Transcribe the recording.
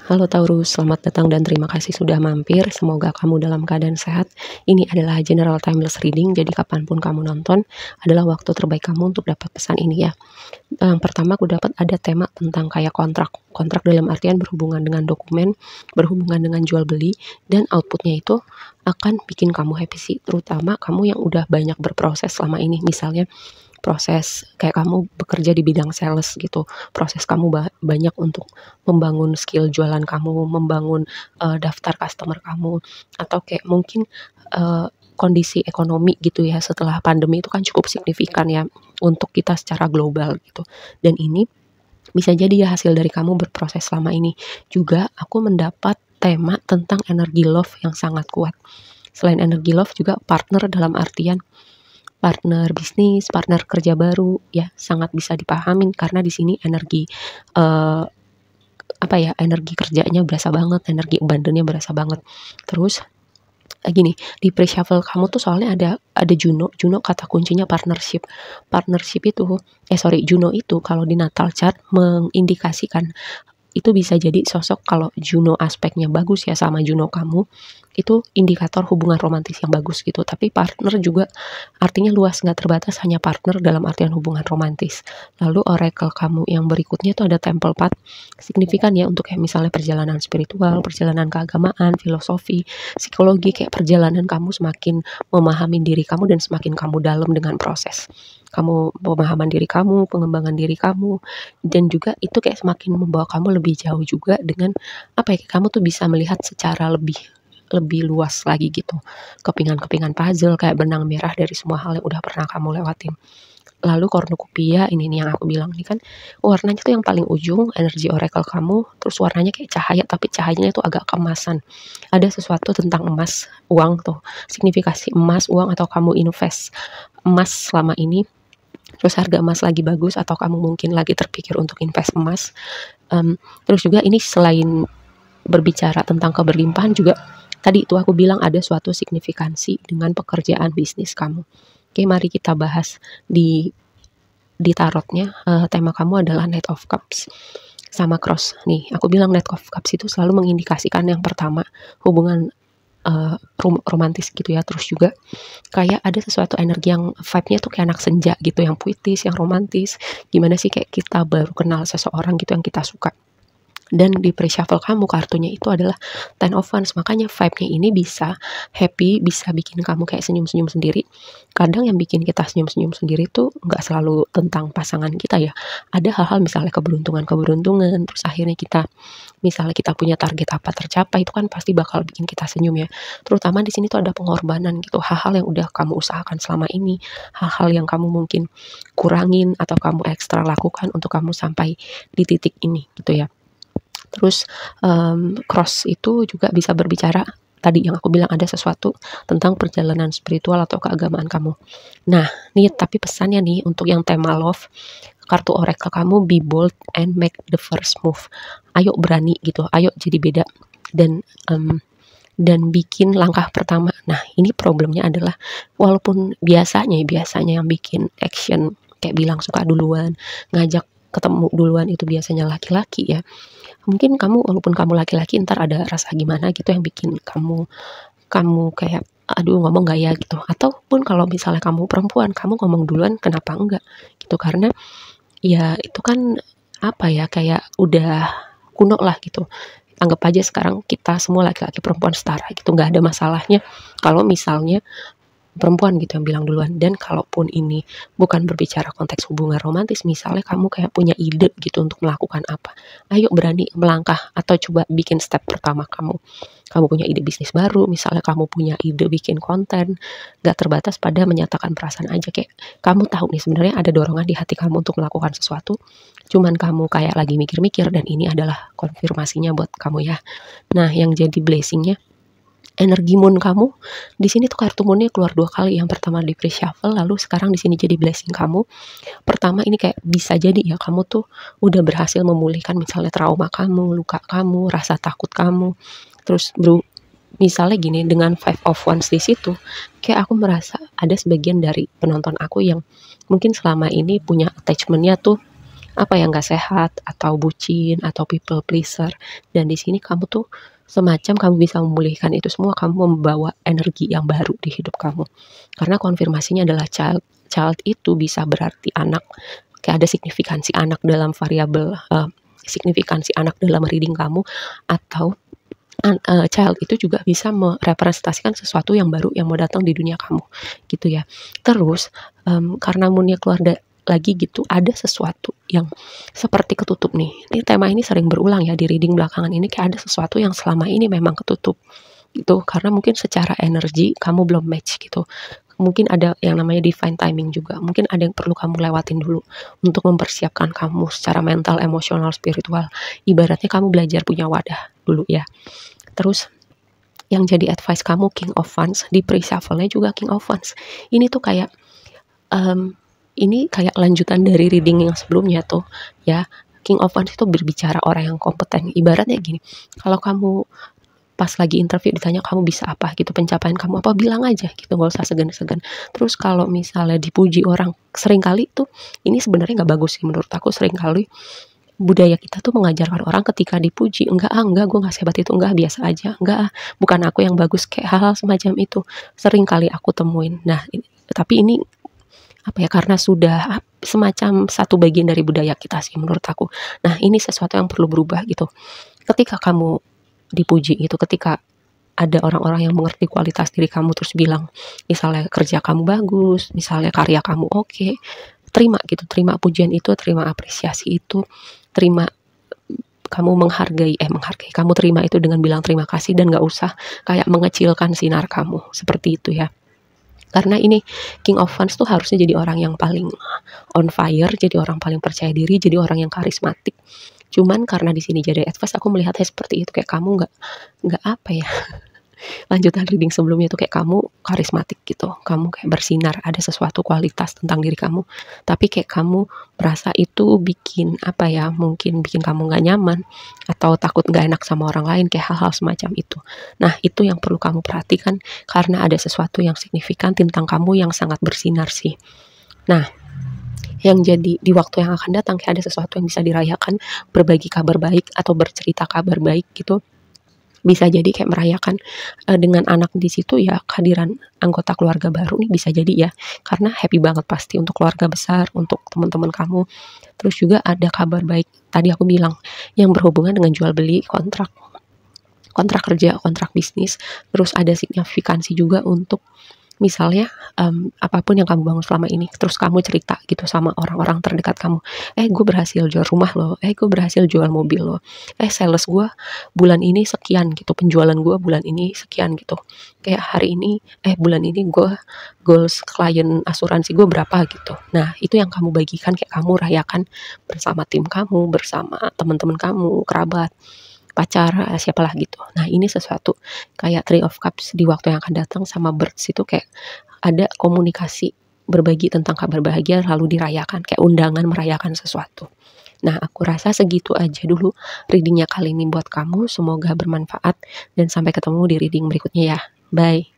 Halo Taurus, selamat datang dan terima kasih sudah mampir. Semoga kamu dalam keadaan sehat. Ini adalah general timeless reading, jadi kapanpun kamu nonton adalah waktu terbaik kamu untuk dapat pesan ini ya. Yang pertama aku dapat ada tema tentang kayak kontrak. Kontrak dalam artian berhubungan dengan dokumen, berhubungan dengan jual beli, dan outputnya itu akan bikin kamu happy sih. Terutama kamu yang udah banyak berproses selama ini. Misalnya proses kayak kamu bekerja di bidang sales gitu, proses kamu banyak untuk membangun skill jualan kamu, membangun daftar customer kamu, atau kayak mungkin kondisi ekonomi gitu ya setelah pandemi itu kan cukup signifikan ya untuk kita secara global gitu. Dan ini bisa jadi ya hasil dari kamu berproses selama ini. Juga aku mendapat tema tentang energi love yang sangat kuat. Selain energi love juga partner dalam artian partner bisnis, partner kerja baru ya sangat bisa dipahamin karena di sini energi eh, energi kerjanya berasa banget, energi abundance berasa banget. Terus gini, di pre-shuffle kamu tuh soalnya ada Juno. Juno kata kuncinya partnership. Partnership itu Juno itu kalau di natal chart mengindikasikan itu bisa jadi sosok kalau Juno aspeknya bagus ya sama Juno kamu, itu indikator hubungan romantis yang bagus gitu. Tapi partner juga artinya luas, nggak terbatas hanya partner dalam artian hubungan romantis. Lalu oracle kamu yang berikutnya itu ada temple path, signifikan ya untuk kayak misalnya perjalanan spiritual, perjalanan keagamaan, filosofi, psikologi, kayak perjalanan kamu semakin memahami diri kamu dan semakin kamu dalam dengan proses kamu, pemahaman diri kamu, pengembangan diri kamu, dan juga itu kayak semakin membawa kamu lebih jauh juga dengan kamu tuh bisa melihat secara lebih lebih luas lagi gitu, kepingan-kepingan puzzle kayak benang merah dari semua hal yang udah pernah kamu lewatin. Lalu cornucopia ini nih yang aku bilang nih kan warnanya tuh yang paling ujung energi oracle kamu, terus warnanya kayak cahaya tapi cahayanya itu agak kemasan. Ada sesuatu tentang emas, uang tuh, signifikasi emas, uang, atau kamu invest emas selama ini, terus harga emas lagi bagus atau kamu mungkin lagi terpikir untuk invest emas. Terus juga ini selain berbicara tentang keberlimpahan juga tadi itu aku bilang ada suatu signifikansi dengan pekerjaan bisnis kamu. Oke, mari kita bahas di tarotnya. Tema kamu adalah Knight of Cups sama Cross. Nih, aku bilang Knight of Cups itu selalu mengindikasikan yang pertama, hubungan romantis gitu ya. Terus juga kayak ada sesuatu energi yang vibe-nya tuh kayak anak senja gitu, yang puitis, yang romantis. Gimana sih kayak kita baru kenal seseorang gitu yang kita suka. Dan di pre-shuffle kamu kartunya itu adalah Ten of Wands, makanya vibe-nya ini bisa happy, bisa bikin kamu kayak senyum-senyum sendiri. Kadang yang bikin kita senyum-senyum sendiri tuh nggak selalu tentang pasangan kita ya. Ada hal-hal misalnya keberuntungan-keberuntungan, terus akhirnya misalnya kita punya target apa tercapai, itu kan pasti bakal bikin kita senyum ya. Terutama di sini tuh ada pengorbanan gitu, hal-hal yang udah kamu usahakan selama ini, hal-hal yang kamu mungkin kurangin atau kamu ekstra lakukan untuk kamu sampai di titik ini gitu ya. Terus cross itu juga bisa berbicara tadi yang aku bilang ada sesuatu tentang perjalanan spiritual atau keagamaan kamu. Nah, nih tapi pesannya nih untuk yang tema love, kartu oracle kamu be bold and make the first move. Ayo berani gitu, ayo jadi beda dan dan bikin langkah pertama. Nah, ini problemnya adalah walaupun biasanya yang bikin action kayak bilang suka duluan, ngajak ketemu duluan itu biasanya laki-laki ya. Mungkin kamu walaupun kamu laki-laki entar ada rasa gimana gitu yang bikin kamu kamu kayak aduh ngomong gak ya gitu. Ataupun kalau misalnya kamu perempuan, kamu ngomong duluan kenapa enggak gitu. Karena ya itu kan kayak udah kuno lah gitu. Anggap aja sekarang kita semua laki-laki perempuan setara gitu, nggak ada masalahnya kalau misalnya perempuan gitu yang bilang duluan. Dan kalaupun ini bukan berbicara konteks hubungan romantis, misalnya kamu kayak punya ide gitu untuk melakukan apa, ayo berani melangkah atau coba bikin step pertama kamu punya ide bisnis baru, misalnya kamu punya ide bikin konten, gak terbatas pada menyatakan perasaan aja. Kayak kamu tahu nih sebenarnya ada dorongan di hati kamu untuk melakukan sesuatu, cuman kamu kayak lagi mikir-mikir, dan ini adalah konfirmasinya buat kamu ya. Nah, yang jadi blessingnya energi moon kamu di sini tuh, kartu moonnya keluar 2 kali. Yang pertama di pre-shuffle, lalu sekarang di sini jadi blessing kamu. Pertama ini kayak bisa jadi ya kamu tuh udah berhasil memulihkan misalnya trauma kamu, luka kamu, rasa takut kamu. Terus misalnya gini, dengan Five of Wands di situ, kayak aku merasa ada sebagian dari penonton aku yang mungkin selama ini punya attachmentnya tuh apa ya, nggak sehat atau bucin atau people pleaser. Dan di sini kamu tuh semacam kamu bisa memulihkan itu semua, kamu membawa energi yang baru di hidup kamu. Karena konfirmasinya adalah child. Child itu bisa berarti anak, kayak ada signifikansi anak dalam variabel signifikansi anak dalam reading kamu, atau child itu juga bisa merepresentasikan sesuatu yang baru yang mau datang di dunia kamu gitu ya. Terus karena moonnya keluar lagi gitu, ada sesuatu yang seperti ketutup nih. Ini tema ini sering berulang ya di reading belakangan ini, kayak ada sesuatu yang selama ini memang ketutup gitu, karena mungkin secara energi kamu belum match gitu. Mungkin ada yang namanya divine timing juga, mungkin ada yang perlu kamu lewatin dulu untuk mempersiapkan kamu secara mental, emosional, spiritual. Ibaratnya kamu belajar punya wadah dulu ya. Terus yang jadi advice kamu King of Wands, di pre-shuffle-nya juga King of Wands. Ini tuh kayak ini kayak lanjutan dari reading yang sebelumnya tuh ya. King of Wands itu berbicara orang yang kompeten. Ibaratnya gini, kalau kamu pas lagi interview ditanya kamu bisa apa gitu, pencapaian kamu apa, bilang aja gitu, gak usah segan-segan. Terus kalau misalnya dipuji orang, seringkali tuh ini sebenarnya nggak bagus sih menurut aku. Seringkali budaya kita tuh mengajarkan orang ketika dipuji, enggak gue nggak sehebat itu, enggak biasa aja, enggak bukan aku yang bagus, kayak hal-hal semacam itu sering kali aku temuin. Nah tapi ini apa ya, karena sudah semacam satu bagian dari budaya kita sih menurut aku. Nah ini sesuatu yang perlu berubah gitu. Ketika kamu dipuji itu, ketika ada orang-orang yang mengerti kualitas diri kamu terus bilang misalnya kerja kamu bagus, misalnya karya kamu oke, terima gitu, terima pujian itu, terima apresiasi itu, terima, kamu menghargai, kamu terima itu dengan bilang terima kasih, dan gak usah kayak mengecilkan sinar kamu, seperti itu ya. Karena ini King of Wands tuh harusnya jadi orang yang paling on fire, jadi orang paling percaya diri, jadi orang yang karismatik. Cuman karena di sini jadi advice, aku melihatnya seperti itu, kayak kamu nggak apa ya, lanjutan reading sebelumnya tuh kayak kamu karismatik gitu, kamu kayak bersinar, ada sesuatu kualitas tentang diri kamu, tapi kayak kamu merasa itu bikin apa ya, mungkin bikin kamu nggak nyaman atau takut nggak enak sama orang lain, kayak hal-hal semacam itu. Nah itu yang perlu kamu perhatikan, karena ada sesuatu yang signifikan tentang kamu yang sangat bersinar sih. Nah yang jadi di waktu yang akan datang, kayak ada sesuatu yang bisa dirayakan, berbagi kabar baik atau bercerita kabar baik gitu. Bisa jadi kayak merayakan dengan anak di situ ya, kehadiran anggota keluarga baru nih bisa jadi ya, karena happy banget pasti untuk keluarga besar, untuk teman-teman kamu. Terus juga ada kabar baik tadi aku bilang yang berhubungan dengan jual beli, kontrak kontrak kerja, kontrak bisnis. Terus ada signifikansi juga untuk misalnya apapun yang kamu bangun selama ini, terus kamu cerita gitu sama orang-orang terdekat kamu, gue berhasil jual rumah loh, gue berhasil jual mobil loh, sales gue bulan ini sekian gitu, penjualan gue bulan ini sekian gitu, kayak hari ini bulan ini gue goals klien asuransi gue berapa gitu. Nah itu yang kamu bagikan, kayak kamu rayakan bersama tim kamu, bersama teman-teman kamu, kerabat, pacar, siapalah gitu. Nah ini sesuatu kayak Three of Cups di waktu yang akan datang sama Birds itu kayak ada komunikasi berbagi tentang kabar bahagia lalu dirayakan, kayak undangan merayakan sesuatu. Nah aku rasa segitu aja dulu readingnya kali ini buat kamu, semoga bermanfaat dan sampai ketemu di reading berikutnya ya. Bye.